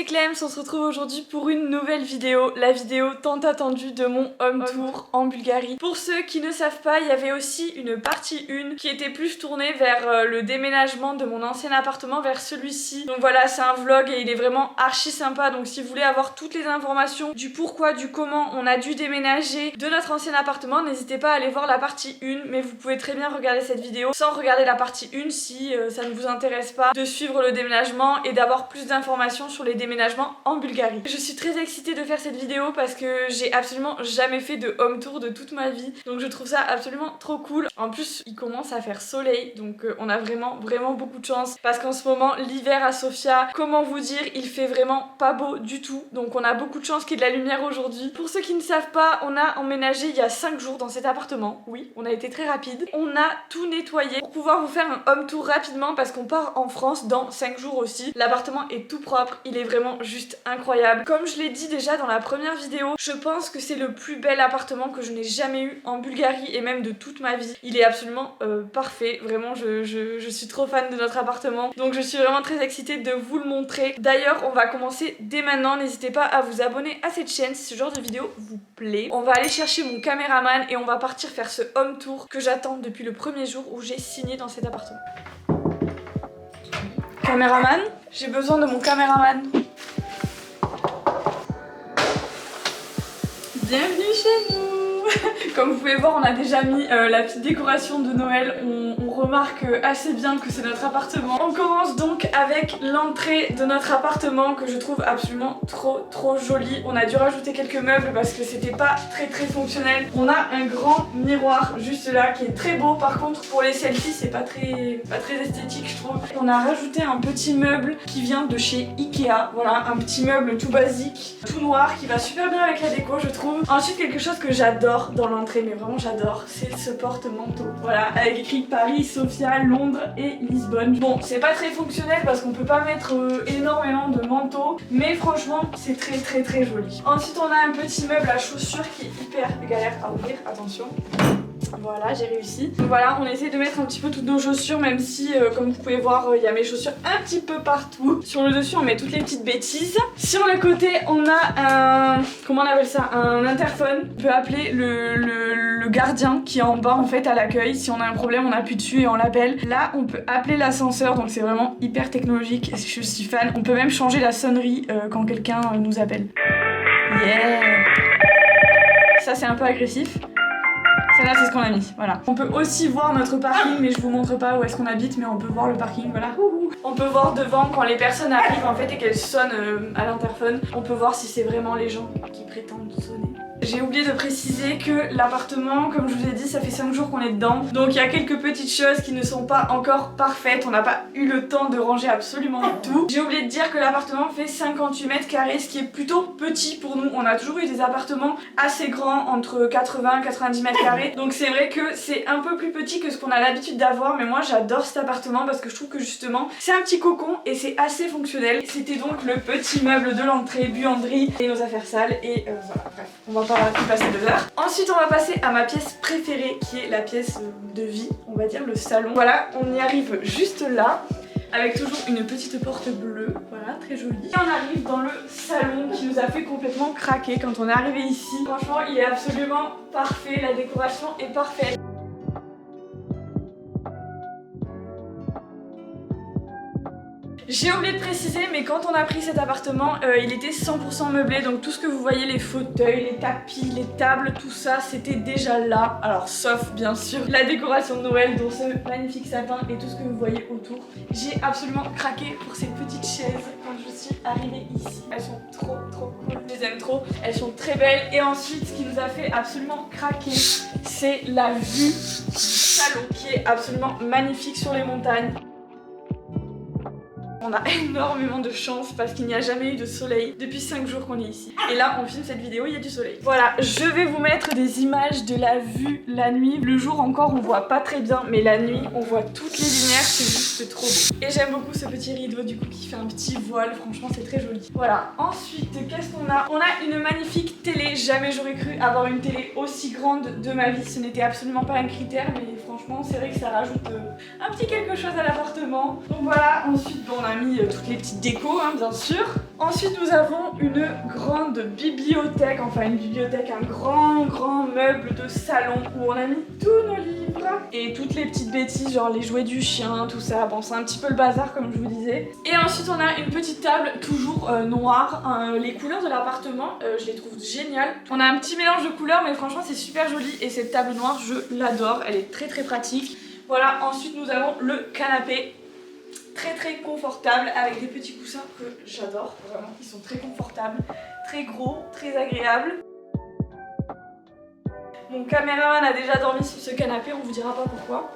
Clem, on se retrouve aujourd'hui pour une nouvelle vidéo, la vidéo tant attendue de mon home tour en Bulgarie. Pour ceux qui ne savent pas, il y avait aussi une partie 1 qui était plus tournée vers le déménagement de mon ancien appartement vers celui-ci. Donc voilà, c'est un vlog et il est vraiment archi sympa, donc si vous voulez avoir toutes les informations du pourquoi, du comment on a dû déménager de notre ancien appartement, n'hésitez pas à aller voir la partie 1, mais vous pouvez très bien regarder cette vidéo sans regarder la partie 1 si ça ne vous intéresse pas de suivre le déménagement et d'avoir plus d'informations sur les déménagements en Bulgarie. Je suis très excitée de faire cette vidéo parce que j'ai absolument jamais fait de home tour de toute ma vie, donc je trouve ça absolument trop cool. En plus il commence à faire soleil, donc on a vraiment beaucoup de chance parce qu'en ce moment l'hiver à Sofia, comment vous dire, il fait vraiment pas beau du tout, donc on a beaucoup de chance qu'il y ait de la lumière aujourd'hui. Pour ceux qui ne savent pas, on a emménagé il y a 5 jours dans cet appartement, oui, on a été très rapide. On a tout nettoyé pour pouvoir vous faire un home tour rapidement parce qu'on part en France dans 5 jours aussi. L'appartement est tout propre, il est vraiment juste incroyable. Comme je l'ai dit déjà dans la première vidéo, je pense que c'est le plus bel appartement que je n'ai jamais eu en Bulgarie et même de toute ma vie. Il est absolument parfait, vraiment je suis trop fan de notre appartement, donc je suis vraiment très excitée de vous le montrer. D'ailleurs on va commencer dès maintenant, n'hésitez pas à vous abonner à cette chaîne si ce genre de vidéo vous plaît. On va aller chercher mon caméraman et on va partir faire ce home tour que j'attends depuis le premier jour où j'ai signé dans cet appartement. Caméraman, j'ai besoin de mon caméraman. Bienvenue chez nous. Comme vous pouvez voir, on a déjà mis la petite décoration de Noël. On remarque assez bien que c'est notre appartement. On commence donc avec l'entrée de notre appartement que je trouve absolument trop jolie. On a dû rajouter quelques meubles parce que c'était pas très fonctionnel. On a un grand miroir juste là qui est très beau. Par contre pour les selfies c'est pas très esthétique je trouve. On a rajouté un petit meuble qui vient de chez Ikea. Voilà, un petit meuble tout basique, tout noir qui va super bien avec la déco je trouve. Ensuite quelque chose que j'adore dans l'entrée, mais vraiment j'adore, c'est ce porte-manteau. Voilà, avec écrit Paris, Sofia, Londres et Lisbonne. Bon, c'est pas très fonctionnel parce qu'on peut pas mettre énormément de manteaux, mais franchement c'est très joli. Ensuite on a un petit meuble à chaussures qui est hyper galère à ouvrir, attention. Voilà, j'ai réussi. Donc voilà, on essaie de mettre un petit peu toutes nos chaussures, même si, comme vous pouvez voir, il y a mes chaussures un petit peu partout. Sur le dessus, on met toutes les petites bêtises. Sur le côté, on a un... comment on appelle ça? Un interphone. On peut appeler le gardien qui est en bas, en fait, à l'accueil. Si on a un problème, on appuie dessus et on l'appelle. Là, on peut appeler l'ascenseur, donc c'est vraiment hyper technologique. Je suis fan. On peut même changer la sonnerie quand quelqu'un nous appelle. Yeah! Ça, c'est un peu agressif. Celle-là c'est ce qu'on a mis, voilà. On peut aussi voir notre parking, mais je vous montre pas où est-ce qu'on habite, mais on peut voir le parking, voilà. On peut voir devant quand les personnes arrivent en fait et qu'elles sonnent à l'interphone. On peut voir si c'est vraiment les gens qui prétendent sonner. J'ai oublié de préciser que l'appartement, comme je vous ai dit, ça fait 5 jours qu'on est dedans. Donc il y a quelques petites choses qui ne sont pas encore parfaites. On n'a pas eu le temps de ranger absolument tout. J'ai oublié de dire que l'appartement fait 58 mètres carrés, ce qui est plutôt petit pour nous. On a toujours eu des appartements assez grands, entre 80 et 90 mètres carrés. Donc c'est vrai que c'est un peu plus petit que ce qu'on a l'habitude d'avoir. Mais moi j'adore cet appartement parce que je trouve que justement c'est un petit cocon et c'est assez fonctionnel. C'était donc le petit meuble de l'entrée, buanderie et nos affaires sales. Et voilà, bref, on va pas y passer 2 heures. Ensuite on va passer à ma pièce préférée qui est la pièce de vie, on va dire le salon. Voilà, on y arrive juste là avec toujours une petite porte bleue, voilà, très jolie. Et on arrive dans le salon qui nous a fait complètement craquer quand on est arrivé ici. Franchement il est absolument parfait, la décoration est parfaite. J'ai oublié de préciser, mais quand on a pris cet appartement, il était 100% meublé, donc tout ce que vous voyez, les fauteuils, les tapis, les tables, tout ça, c'était déjà là. Alors sauf bien sûr la décoration de Noël, dont ce magnifique sapin et tout ce que vous voyez autour. J'ai absolument craqué pour ces petites chaises quand je suis arrivée ici. Elles sont trop cool, je les aime trop, elles sont très belles. Et ensuite, ce qui nous a fait absolument craquer, c'est la vue du salon qui est absolument magnifique sur les montagnes. On a énormément de chance parce qu'il n'y a jamais eu de soleil depuis 5 jours qu'on est ici. Et là on filme cette vidéo, il y a du soleil. Voilà, je vais vous mettre des images de la vue la nuit. Le jour encore on voit pas très bien, mais la nuit on voit toutes les lumières, c'est juste trop beau. Et j'aime beaucoup ce petit rideau du coup qui fait un petit voile, franchement c'est très joli. Voilà, ensuite qu'est-ce qu'on a? On a une magnifique télé, jamais j'aurais cru avoir une télé aussi grande de ma vie. Ce n'était absolument pas un critère, mais franchement c'est vrai que ça rajoute un petit quelque chose à l'appartement. Donc voilà, ensuite bon, on a mis toutes les petites décos, hein, bien sûr. Ensuite nous avons une grande bibliothèque, enfin une bibliothèque, un grand meuble de salon où on a mis tous nos livres et toutes les petites bêtises, genre les jouets du chien, tout ça. Bon, c'est un petit peu le bazar comme je vous disais. Et ensuite on a une petite table toujours noire. Les couleurs de l'appartement, je les trouve géniales. On a un petit mélange de couleurs, mais franchement c'est super joli. Et cette table noire, je l'adore, elle est très pratique. Voilà, ensuite nous avons le canapé. Très confortable avec des petits coussins que j'adore, vraiment, ils sont très confortables, très gros, très agréables. Mon caméraman a déjà dormi sur ce canapé, on vous dira pas pourquoi.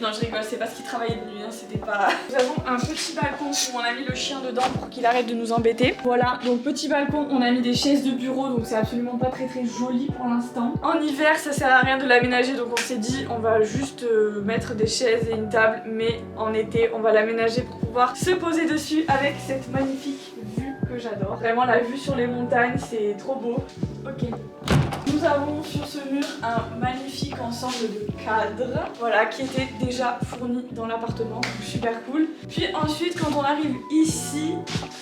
Non, je rigole, c'est parce qu'il travaillait de nuit, hein, c'était pas... Nous avons un petit balcon où on a mis le chien dedans pour qu'il arrête de nous embêter. Voilà, donc petit balcon, on a mis des chaises de bureau, donc c'est absolument pas très joli pour l'instant. En hiver, ça sert à rien de l'aménager, donc on s'est dit on va juste mettre des chaises et une table, mais en été, on va l'aménager pour pouvoir se poser dessus avec cette magnifique vue que j'adore. Vraiment, la vue sur les montagnes, c'est trop beau. Ok. Nous avons sur ce mur un magnifique ensemble de cadres, voilà, qui était déjà fourni dans l'appartement, donc super cool. Puis ensuite, quand on arrive ici,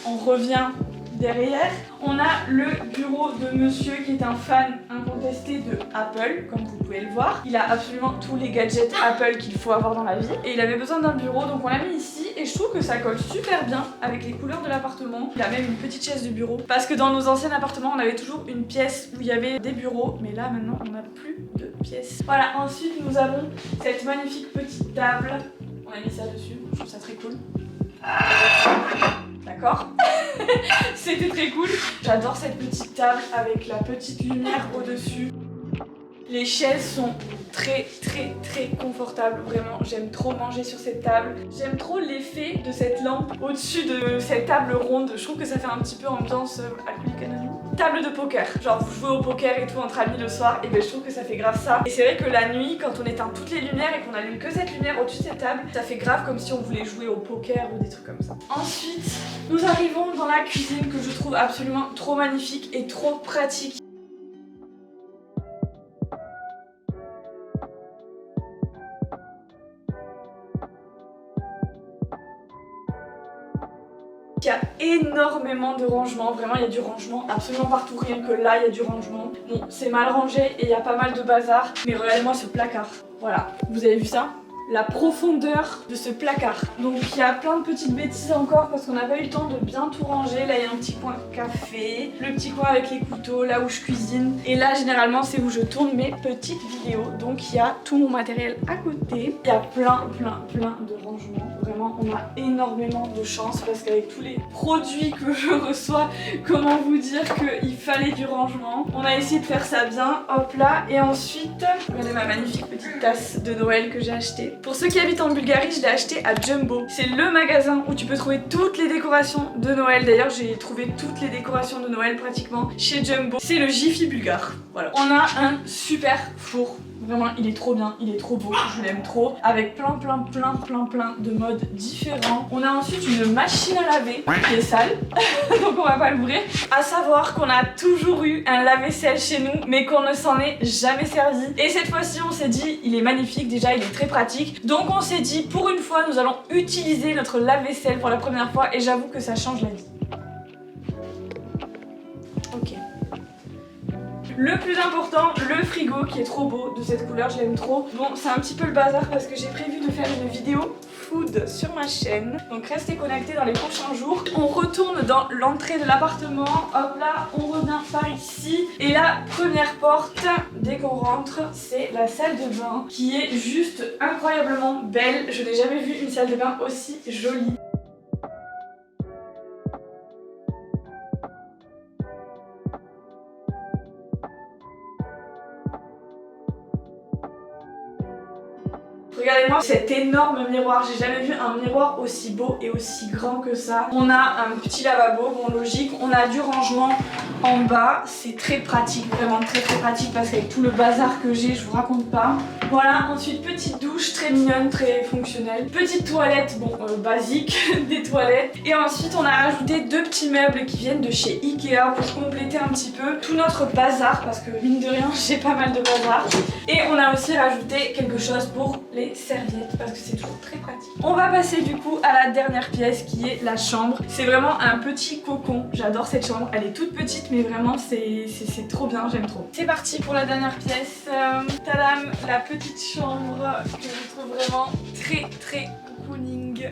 on revient derrière, on a le bureau de monsieur qui est un fan incontesté de Apple, comme vous pouvez le voir. Il a absolument tous les gadgets Apple qu'il faut avoir dans la vie. Et il avait besoin d'un bureau, donc on l'a mis ici. Et je trouve que ça colle super bien avec les couleurs de l'appartement. Il a même une petite chaise de bureau. Parce que dans nos anciens appartements, on avait toujours une pièce où il y avait des bureaux. Mais là, maintenant, on n'a plus de pièce. Voilà, ensuite, nous avons cette magnifique petite table. On a mis ça dessus, je trouve ça très cool. D'accord. C'était très cool. J'adore cette petite table avec la petite lumière au-dessus. Les chaises sont très confortables, vraiment. J'aime trop manger sur cette table. J'aime trop l'effet de cette lampe au-dessus de cette table ronde. Je trouve que ça fait un petit peu ambiance Alcoolique Anonyme. Table de poker. Genre vous jouez au poker et tout entre amis le soir, et ben je trouve que ça fait grave ça. Et c'est vrai que la nuit, quand on éteint toutes les lumières et qu'on allume que cette lumière au-dessus de cette table, ça fait grave comme si on voulait jouer au poker ou des trucs comme ça. Ensuite, nous arrivons dans la cuisine que je trouve absolument trop magnifique et trop pratique. Il y a énormément de rangements, vraiment il y a du rangement absolument partout, rien que là il y a du rangement. Bon, c'est mal rangé et il y a pas mal de bazar, mais regardez-moi ce placard. Voilà, vous avez vu ça? La profondeur de ce placard. Donc il y a plein de petites bêtises encore parce qu'on n'a pas eu le temps de bien tout ranger. Là il y a un petit coin de café, le petit coin avec les couteaux, là où je cuisine. Et là généralement c'est où je tourne mes petites vidéos. Donc il y a tout mon matériel à côté. Il y a plein de rangements. Vraiment on a énormément de chance parce qu'avec tous les produits que je reçois, comment vous dire qu'il fallait du rangement. On a essayé de faire ça bien, hop là. Et ensuite, regardez ma magnifique petite tasse de Noël que j'ai achetée. Pour ceux qui habitent en Bulgarie, je l'ai acheté à Jumbo. C'est le magasin où tu peux trouver toutes les décorations de Noël. D'ailleurs, j'ai trouvé toutes les décorations de Noël pratiquement chez Jumbo. C'est le Jiffy bulgare. Voilà. On a un super four. Vraiment, il est trop bien, il est trop beau, je l'aime trop. Avec plein de modes différents. On a ensuite une machine à laver qui est sale, donc on va pas l'ouvrir. À savoir qu'on a toujours eu un lave-vaisselle chez nous, mais qu'on ne s'en est jamais servi. Et cette fois-ci, on s'est dit, il est magnifique, déjà il est très pratique. Donc on s'est dit, pour une fois, nous allons utiliser notre lave-vaisselle pour la première fois. Et j'avoue que ça change la vie. Ok. Le plus important, le frigo qui est trop beau de cette couleur, je l'aime trop. Bon, c'est un petit peu le bazar parce que j'ai prévu de faire une vidéo food sur ma chaîne. Donc restez connectés dans les prochains jours. On retourne dans l'entrée de l'appartement. Hop là, on revient par ici. Et la première porte, dès qu'on rentre, c'est la salle de bain qui est juste incroyablement belle. Je n'ai jamais vu une salle de bain aussi jolie. Regardez-moi cet énorme miroir, j'ai jamais vu un miroir aussi beau et aussi grand que ça. On a un petit lavabo, bon logique, on a du rangement en bas, c'est très pratique, vraiment très pratique parce qu'avec tout le bazar que j'ai, je vous raconte pas. Voilà, ensuite petite douche très mignonne, très fonctionnelle. Petite toilette, bon basique, des toilettes. Et ensuite on a rajouté deux petits meubles qui viennent de chez Ikea pour compléter un petit peu tout notre bazar parce que mine de rien j'ai pas mal de bazar. Et on a aussi rajouté quelque chose pour les des serviettes parce que c'est toujours très pratique. On va passer du coup à la dernière pièce qui est la chambre. C'est vraiment un petit cocon, j'adore cette chambre. Elle est toute petite mais vraiment c'est trop bien, j'aime trop. C'est parti pour la dernière pièce. Tadam, la petite chambre que je trouve vraiment très cocooning.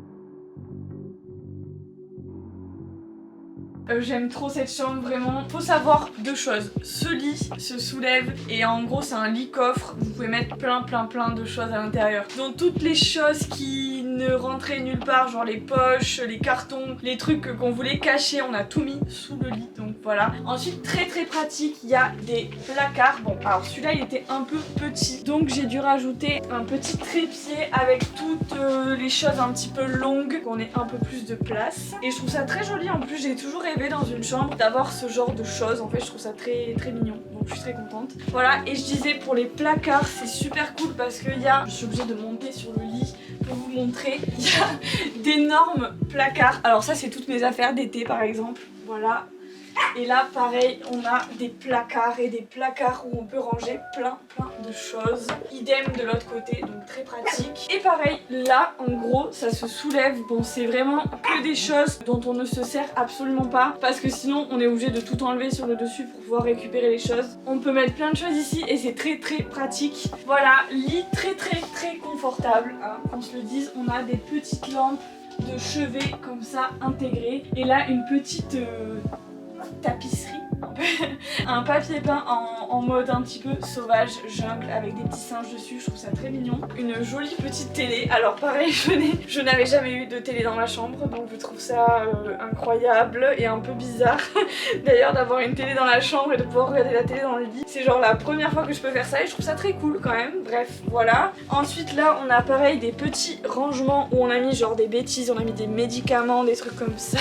J'aime trop cette chambre, vraiment. Faut savoir deux choses. Ce lit se soulève et en gros c'est un lit coffre. Vous pouvez mettre plein de choses à l'intérieur. Donc toutes les choses qui ne rentraient nulle part, genre les poches, les cartons, les trucs qu'on voulait cacher, on a tout mis sous le lit. Donc voilà. Ensuite très pratique, il y a des placards. Bon alors celui-là il était un peu petit. Donc j'ai dû rajouter un petit trépied avec toutes les choses un petit peu longues. On ait un peu plus de place. Et je trouve ça très joli. En plus j'ai toujours dans une chambre d'avoir ce genre de choses. En fait je trouve ça très mignon, donc je suis très contente. Voilà, et je disais pour les placards c'est super cool parce que je suis obligée de monter sur le lit pour vous montrer. Il y a d'énormes placards. Alors ça c'est toutes mes affaires d'été par exemple. Voilà. Et là pareil on a des placards et des placards où on peut ranger plein de choses. Idem de l'autre côté, donc très pratique. Et pareil là en gros ça se soulève. Bon c'est vraiment que des choses dont on ne se sert absolument pas parce que sinon on est obligé de tout enlever sur le dessus pour pouvoir récupérer les choses. On peut mettre plein de choses ici et c'est très pratique. Voilà, lit très confortable hein, qu'on se le dise. On a des petites lampes de chevet comme ça intégrées et là une petite tapisserie, un papier peint en mode un petit peu sauvage, jungle, avec des petits singes dessus, je trouve ça très mignon. Une jolie petite télé, alors pareil je n'avais jamais eu de télé dans ma chambre, donc je trouve ça incroyable et un peu bizarre d'ailleurs d'avoir une télé dans la chambre et de pouvoir regarder la télé dans le lit. C'est genre la première fois que je peux faire ça et je trouve ça très cool quand même, bref voilà. Ensuite là on a pareil des petits rangements où on a mis genre des bêtises, on a mis des médicaments, des trucs comme ça.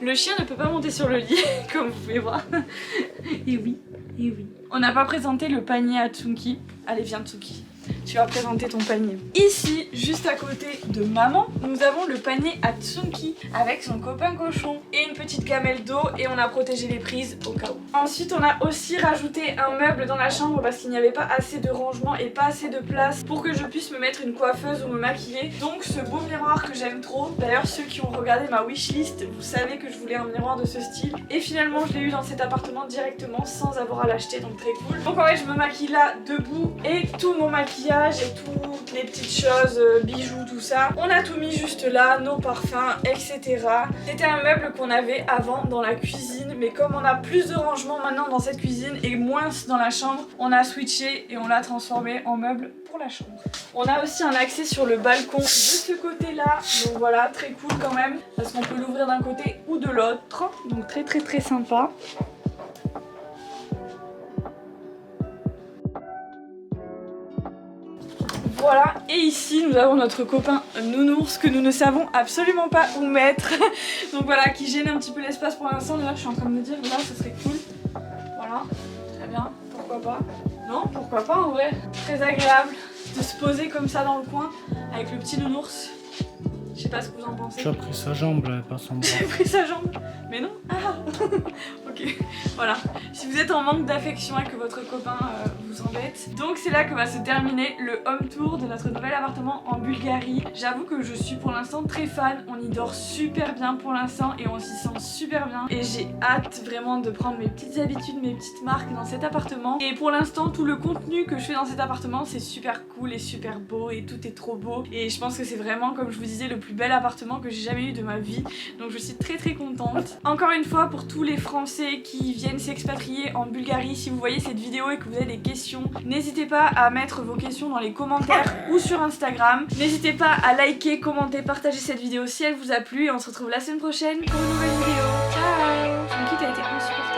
Le chien ne peut pas monter sur le lit, comme vous pouvez voir. Et oui. On n'a pas présenté le panier à Tsunki. Allez, viens Tsunki. Tu vas présenter ton panier. Ici, juste à côté de maman, nous avons le panier à Tsunki avec son copain cochon et une petite gamelle d'eau et on a protégé les prises au cas où. Ensuite, on a aussi rajouté un meuble dans la chambre parce qu'il n'y avait pas assez de rangement et pas assez de place pour que je puisse me mettre une coiffeuse ou me maquiller. Donc ce beau miroir que j'aime trop. D'ailleurs, ceux qui ont regardé ma wishlist, vous savez que je voulais un miroir de ce style. Et finalement, je l'ai eu dans cet appartement directement sans avoir à l'acheter, donc très cool. Donc en vrai, je me maquille là debout et tout mon maquillage et toutes les petites choses, bijoux, tout ça. On a tout mis juste là, nos parfums, etc. C'était un meuble qu'on avait avant dans la cuisine, mais comme on a plus de rangement maintenant dans cette cuisine et moins dans la chambre, on a switché et on l'a transformé en meuble pour la chambre. On a aussi un accès sur le balcon de ce côté-là, donc voilà, très cool quand même, parce qu'on peut l'ouvrir d'un côté ou de l'autre, donc très sympa. Voilà, et ici nous avons notre copain nounours que nous ne savons absolument pas où mettre. Donc voilà, qui gêne un petit peu l'espace pour l'instant. D'ailleurs je suis en train de me dire là ce serait cool. Voilà, très bien, pourquoi pas. Non, pourquoi pas en vrai. Très agréable de se poser comme ça dans le coin avec le petit nounours. Je sais pas ce que vous en pensez. Tu as pris sa jambe là, pas son bras. J'ai pris sa jambe. Mais non. Ah. Ok, voilà. Si vous êtes en manque d'affection et que votre copain vous embête. Donc c'est là que va se terminer le home tour de notre nouvel appartement en Bulgarie. J'avoue que je suis pour l'instant très fan. On y dort super bien pour l'instant et on s'y sent super bien. Et j'ai hâte vraiment de prendre mes petites habitudes, mes petites marques dans cet appartement. Et pour l'instant, tout le contenu que je fais dans cet appartement, c'est super cool et super beau et tout est trop beau. Et je pense que c'est vraiment, comme je vous disais, le plus bel appartement que j'ai jamais eu de ma vie. Donc je suis très contente. Encore une fois, pour tous les Français qui viennent s'expatrier en Bulgarie, si vous voyez cette vidéo et que vous avez des questions, n'hésitez pas à mettre vos questions dans les commentaires ou sur Instagram. N'hésitez pas à liker, commenter, partager cette vidéo si elle vous a plu et on se retrouve la semaine prochaine pour une nouvelle vidéo. Ciao! Tsunki, t'as été insupportable.